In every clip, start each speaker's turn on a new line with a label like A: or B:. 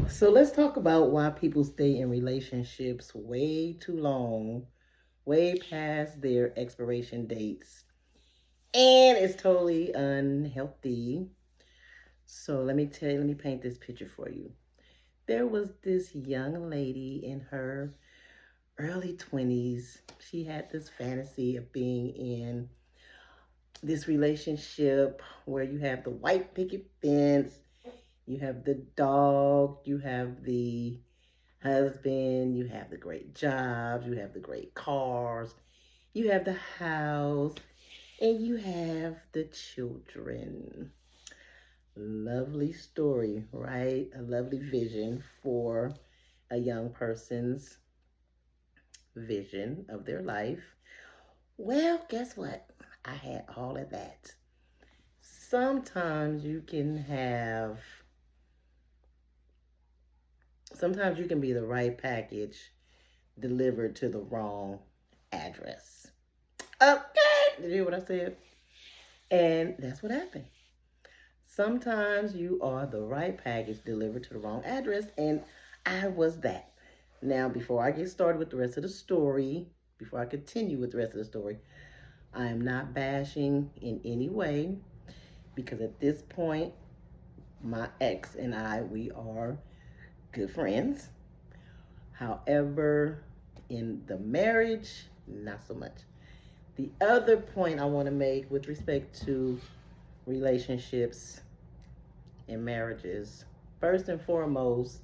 A: So let's talk about why people stay in relationships way too long, way past their expiration dates, and it's totally unhealthy. So let me paint this picture for you. There was this young lady in her early 20s. She had this fantasy of being in this relationship where you have the white picket fence, you have the dog, you have the husband, you have the great jobs, you have the great cars, you have the house, and you have the children. Lovely story, right? A lovely vision for a young person's vision of their life. Well, guess what? I had all of that. Sometimes you can have, sometimes you can be the right package delivered to the wrong address. Okay, did you hear what I said? And that's what happened. Sometimes you are the right package delivered to the wrong address, and I was that. Now, before I get started with the rest of the story, before I continue with the rest of the story, I am not bashing in any way because at this point, my ex and I, we are good friends. However, in the marriage, not so much. The other point I want to make with respect to relationships and marriages, first and foremost,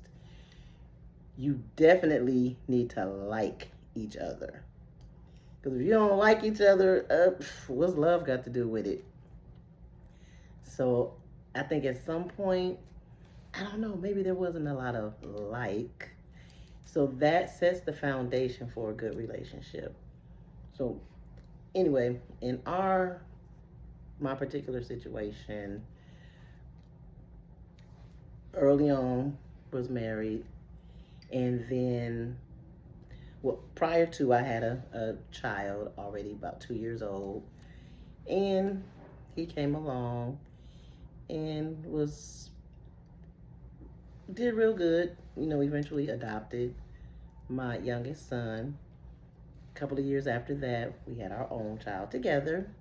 A: you definitely need to like each other. Because if you don't like each other, what's love got to do with it? So I think at some point, I don't know, maybe there wasn't a lot of like. So that sets the foundation for a good relationship. So anyway, in my particular situation, early on was married, and then well, prior to I had a child already about 2 years old, and he came along and was did real good. You know, eventually adopted my youngest son. A couple of years after that, we had our own child together,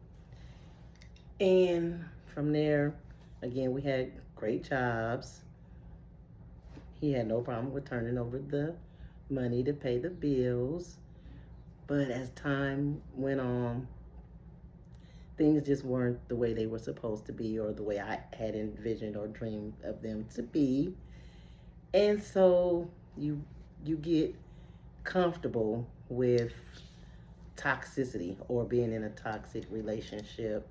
A: and from there, again, we had great jobs. He had no problem with turning over the money to pay the bills. But as time went on, things just weren't the way they were supposed to be or the way I had envisioned or dreamed of them to be. And so you get comfortable with toxicity or being in a toxic relationship.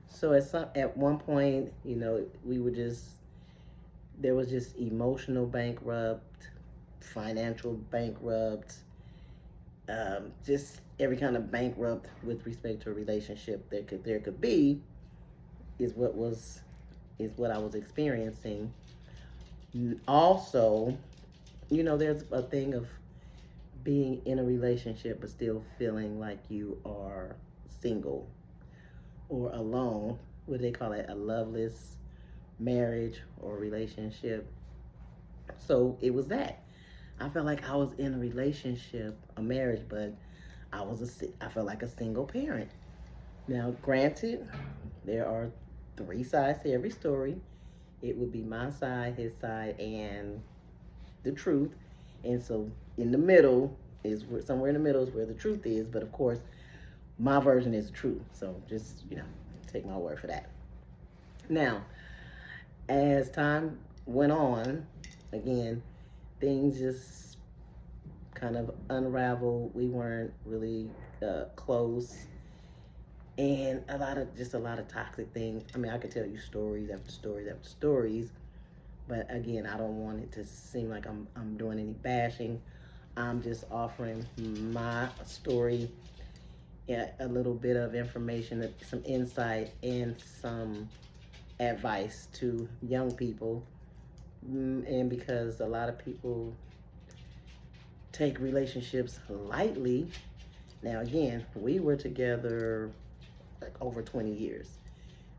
A: So at one point, you know, we were just there was just emotional bankrupt, financial bankrupt, just every kind of bankrupt with respect to a relationship there could be is what I was experiencing. Also, you know, there's a thing of being in a relationship but still feeling like you are single or alone. What do they call it? A loveless marriage or relationship. So it was that. I felt like I was in a relationship, a marriage, but I felt like a single parent. Now, granted, there are three sides to every story. It would be my side, his side, and the truth. And so in the middle somewhere in the middle is where the truth is. But of course, my version is the truth. So just, take my word for that. Now, as time went on, again, things just kind of unraveled. We weren't really close, and a lot of toxic things. I mean, I could tell you stories after stories after stories, but again, I don't want it to seem like I'm doing any bashing. I'm just offering my story, yeah, a little bit of information, some insight, and some advice to young people. And because a lot of people take relationships lightly. Now, again, we were together like over 20 years.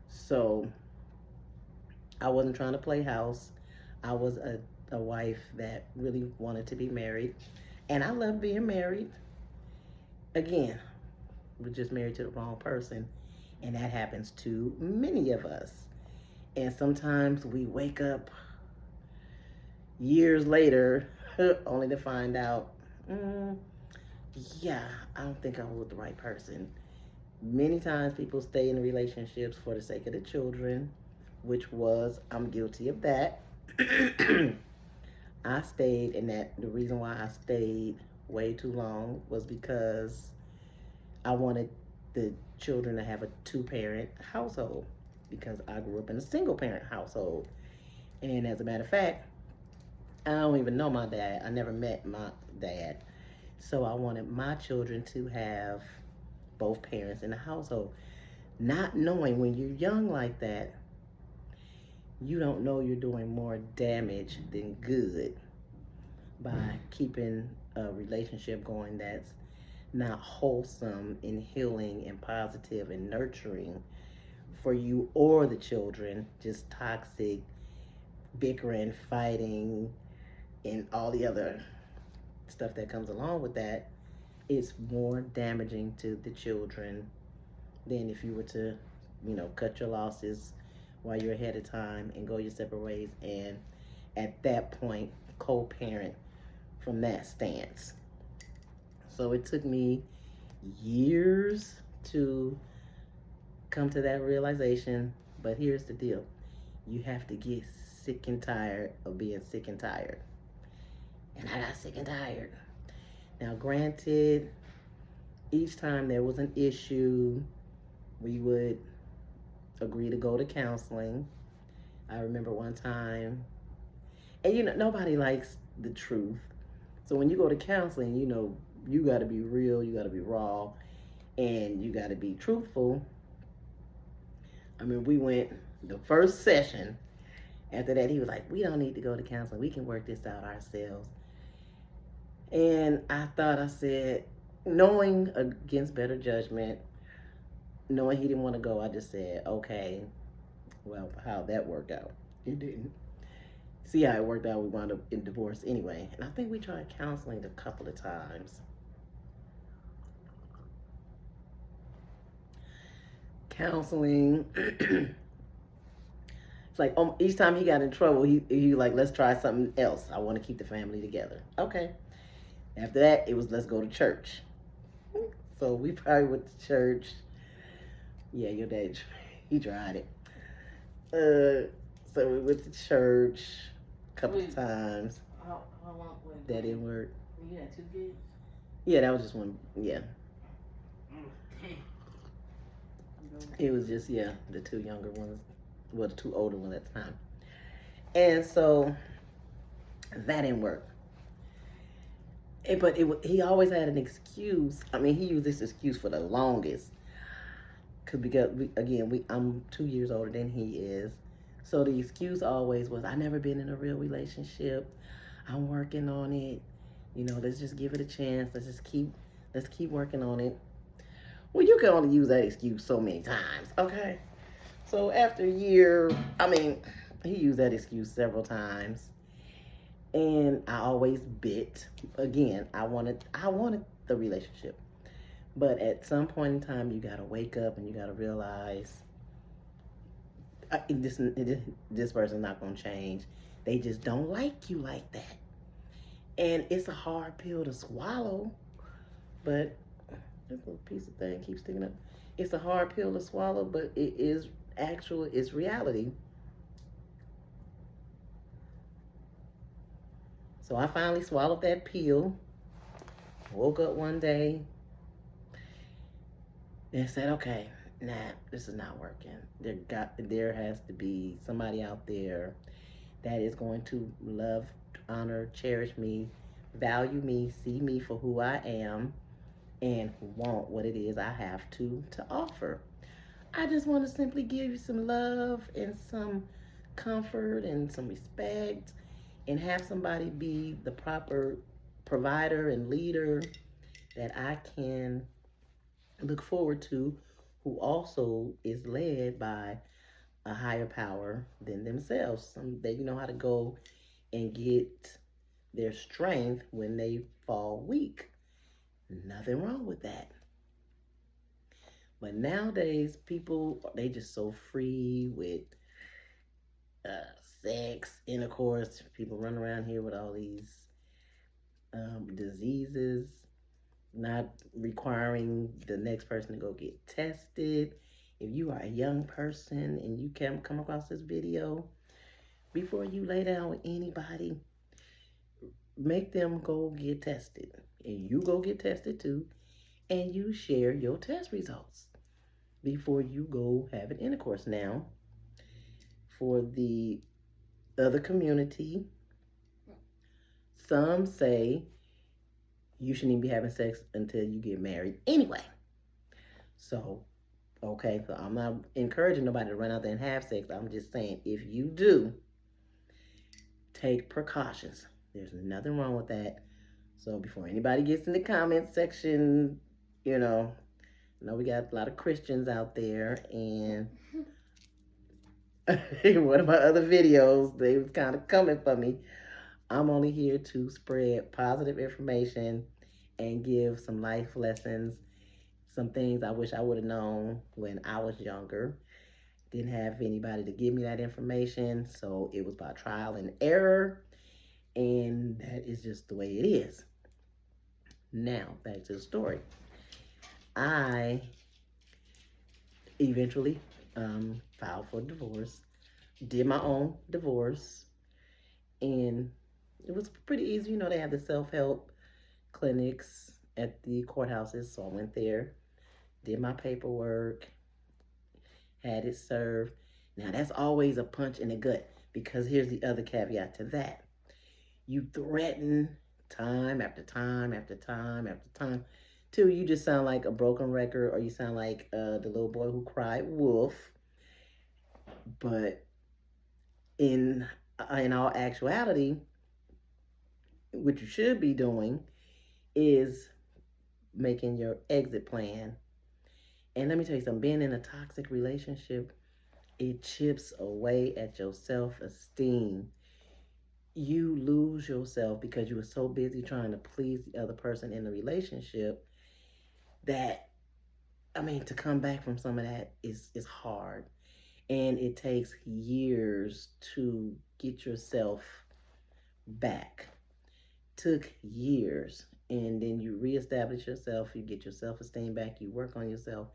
A: So I wasn't trying to play house. I was a wife that really wanted to be married. And I love being married. Again, we're just married to the wrong person. And that happens to many of us. And sometimes we wake up years later only to find out, yeah, I don't think I was with the right person. Many times people stay in relationships for the sake of the children, which was, I'm guilty of that. I stayed, and that the reason why I stayed way too long was because I wanted the children to have a two-parent household because I grew up in a single-parent household. And as a matter of fact, I don't even know my dad. I never met my dad. So I wanted my children to have both parents in the household. Not knowing when you're young like that, you don't know you're doing more damage than good by keeping a relationship going that's not wholesome and healing and positive and nurturing for you or the children, just toxic, bickering, fighting, and all the other stuff that comes along with that. It's more damaging to the children than if you were to, cut your losses while you're ahead of time and go your separate ways, and at that point co-parent from that stance. So it took me years to come to that realization, but here's the deal. You have to get sick and tired of being sick and tired. And I got sick and tired. Now, granted, each time there was an issue, we would agree to go to counseling. I remember one time, and nobody likes the truth. So when you go to counseling, you got to be real, you got to be raw, and you got to be truthful. I mean, we went the first session. After that, he was like, we don't need to go to counseling. We can work this out ourselves. And I said, knowing against better judgment, knowing he didn't want to go, I just said, okay, well, how'd that work out? It didn't. See how it worked out, we wound up in divorce anyway. And I think we tried counseling a couple of times. Counseling, it's like each time he got in trouble, he like, let's try something else. I want to keep the family together. Okay. After that, it was let's go to church. So we probably went to church. Yeah, your dad, he tried it. So we went to church a couple of times.
B: How long was
A: that? Didn't work.
B: You had 2 kids?
A: Yeah, that was just one. Yeah. It was just, the 2 younger ones. Well, the 2 older ones at the time. And so that didn't work. But he always had an excuse. I mean, he used this excuse for the longest. Because I'm 2 years older than he is. So the excuse always was, I never been in a real relationship. I'm working on it. Let's just give it a chance. Let's keep working on it. Well, you can only use that excuse so many times, okay? So after a year, he used that excuse several times. And I always bit. Again, I wanted the relationship. But at some point in time, you got to wake up and you got to realize this person's not going to change. They just don't like you like that. And it's a hard pill to swallow. But this little piece of thing keeps sticking up. It's a hard pill to swallow, but it's reality. So I finally swallowed that pill. Woke up one day and said, okay, nah, this is not working. There has to be somebody out there that is going to love, honor, cherish me, value me, see me for who I am, and want what it is I have to offer. I just want to simply give you some love and some comfort and some respect, and have somebody be the proper provider and leader that I can look forward to, who also is led by a higher power than themselves. They know how to go and get their strength when they fall weak. Nothing wrong with that. But nowadays, people, they just so free with sex, intercourse. People run around here with all these diseases, not requiring the next person to go get tested. If you are a young person and you can come across this video, before you lay down with anybody, make them go get tested. And you go get tested too. And you share your test results before you go have an intercourse. Now, for the other community, some say you shouldn't even be having sex until you get married anyway. So, okay, so I'm not encouraging nobody to run out there and have sex. I'm just saying, if you do, take precautions. There's nothing wrong with that. So before anybody gets in the comment section, you know, I know we got a lot of Christians out there, and one of my other videos, they was kind of coming for me. I'm only here to spread positive information and give some life lessons, some things I wish I would have known when I was younger. Didn't have anybody to give me that information, so it was by trial and error, and that is just the way it is. Now, back to the story. I eventually filed for divorce, did my own divorce, and it was pretty easy. You know, they have the self-help clinics at the courthouses, so I went there, did my paperwork, had it served. Now, that's always a punch in the gut, because here's the other caveat to that. You threaten time after time after time after time till you just sound like a broken record, or you sound like the little boy who cried wolf. But in all actuality, what you should be doing is making your exit plan. And let me tell you something, being in a toxic relationship, it chips away at your self-esteem. You lose yourself because you were so busy trying to please the other person in the relationship that, I mean, to come back from some of that is hard. And it takes years to get yourself back. Took years. And then you reestablish yourself, you get your self-esteem back, you work on yourself,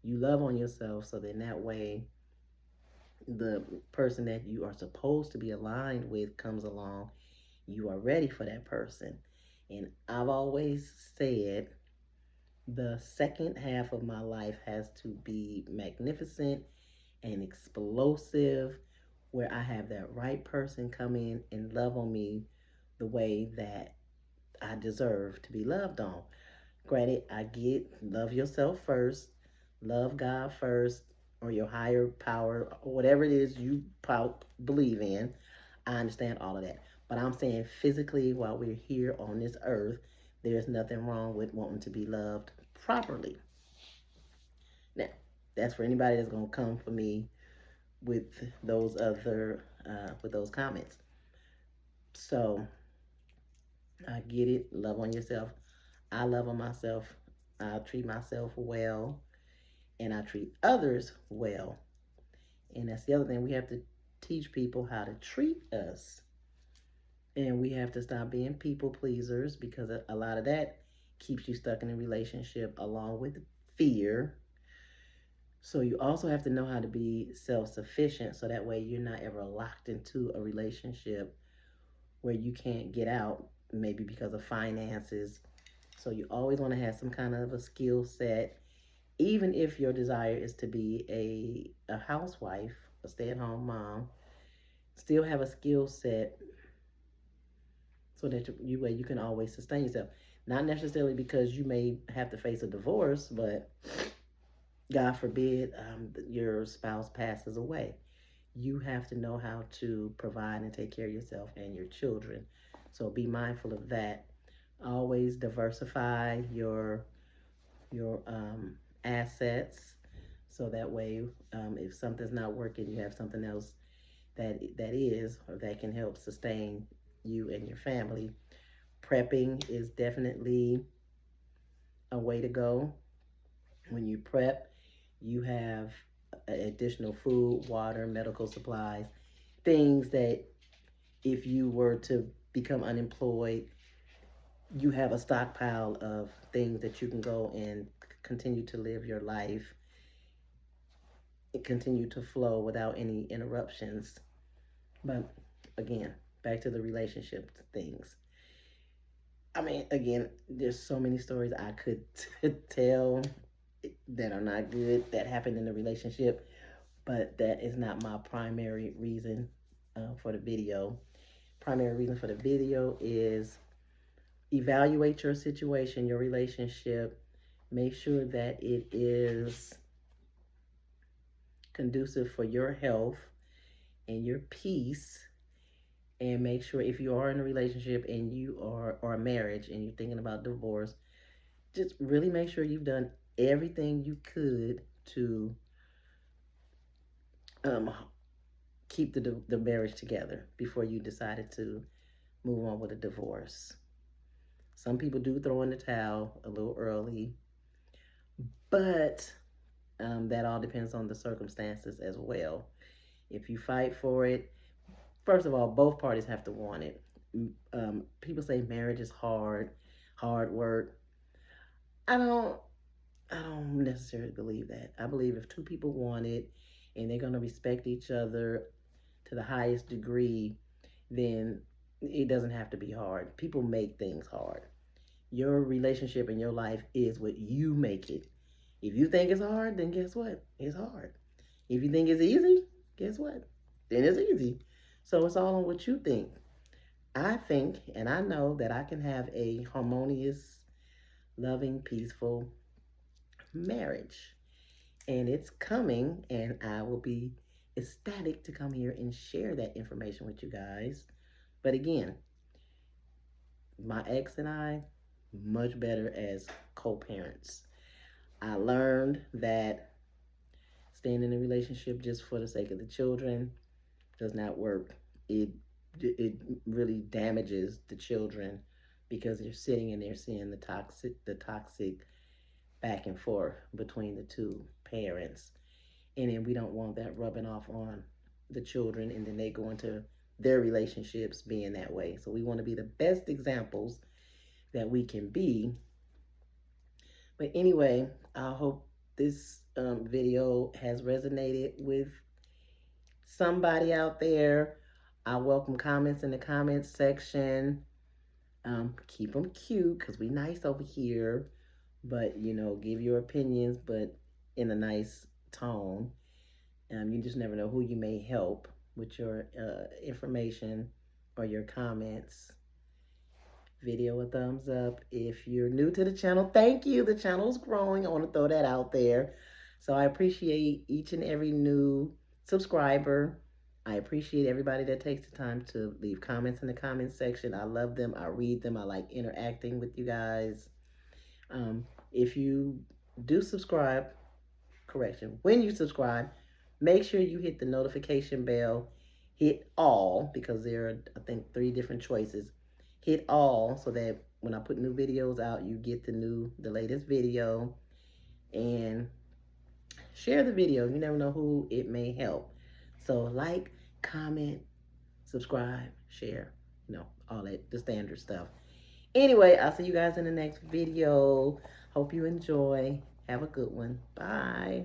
A: you love on yourself, so then that way the person that you are supposed to be aligned with comes along, you are ready for that person. And I've always said the second half of my life has to be magnificent and explosive, where I have that right person come in and love on me the way that I deserve to be loved on. Granted, I get love yourself first, love God first, or your higher power, or whatever it is you believe in. I understand all of that. But I'm saying physically, while we're here on this earth, there's nothing wrong with wanting to be loved properly. Now, that's for anybody that's going to come for me with those with those comments. So, I get it. Love on yourself. I love on myself. I treat myself well, and I treat others well. And that's the other thing. We have to teach people how to treat us. And we have to stop being people pleasers, because a lot of that keeps you stuck in a relationship, along with fear. So you also have to know how to be self-sufficient, so that way you're not ever locked into a relationship where you can't get out, maybe because of finances. So you always want to have some kind of a skill set, even if your desire is to be a housewife, a stay-at-home mom. Still have a skill set so that you can always sustain yourself. Not necessarily because you may have to face a divorce, but God forbid your spouse passes away. You have to know how to provide and take care of yourself and your children. So be mindful of that. Always diversify your assets, so that way if something's not working, you have something else that is, or that can help sustain you and your family. Prepping is definitely a way to go. When you prep, you have additional food, water, medical supplies, things that if you were to become unemployed, you have a stockpile of things that you can go and continue to live your life, and continue to flow without any interruptions. But again, back to the relationship things. I mean, again, there's so many stories I could tell that are not good that happened in the relationship, but that is not my primary reason for the video. Primary reason for the video is evaluate your situation, your relationship. Make sure that it is conducive for your health and your peace. And make sure if you are in a relationship and you are, or a marriage and you're thinking about divorce, just really make sure you've done everything you could to um, keep the marriage together before you decided to move on with a divorce. Some people do throw in the towel a little early, but that all depends on the circumstances as well. If you fight for it, first of all, both parties have to want it. People say marriage is hard work. I don't, I don't necessarily believe that. I believe if two people want it and they're gonna respect each other to the highest degree, then it doesn't have to be hard. People make things hard. Your relationship and your life is what you make it. If you think it's hard, then guess what? It's hard. If you think it's easy, guess what? Then it's easy. So it's all on what you think. I think and I know that I can have a harmonious, loving, peaceful marriage. And it's coming, and I will be ecstatic to come here and share that information with you guys. But again, my ex and I, much better as co-parents. I learned that staying in a relationship just for the sake of the children does not work. It really damages the children because they're sitting and they're seeing the toxic back and forth between the two parents. And then we don't want that rubbing off on the children and then they go into their relationships being that way. So we want to be the best examples that we can be. But anyway, I hope this video has resonated with somebody out there. I welcome comments in the comments section. Keep them cute because we nice over here. But, give your opinions, but in a nice tone. You just never know who you may help with your information or your comments. Video a thumbs up. If you're new to the channel, thank you. The channel's growing. I want to throw that out there. So I appreciate each and every new subscriber. I appreciate everybody that takes the time to leave comments in the comments section. I love them. I read them. I like interacting with you guys. If you do subscribe, when you subscribe, make sure you hit the notification bell. Hit all, because there are, I think, 3 different choices. Hit all so that when I put new videos out, you get the latest video. And share the video. You never know who it may help. So like, comment, subscribe, share, all that, the standard stuff. Anyway, I'll see you guys in the next video. Hope you enjoy. Have a good one. Bye.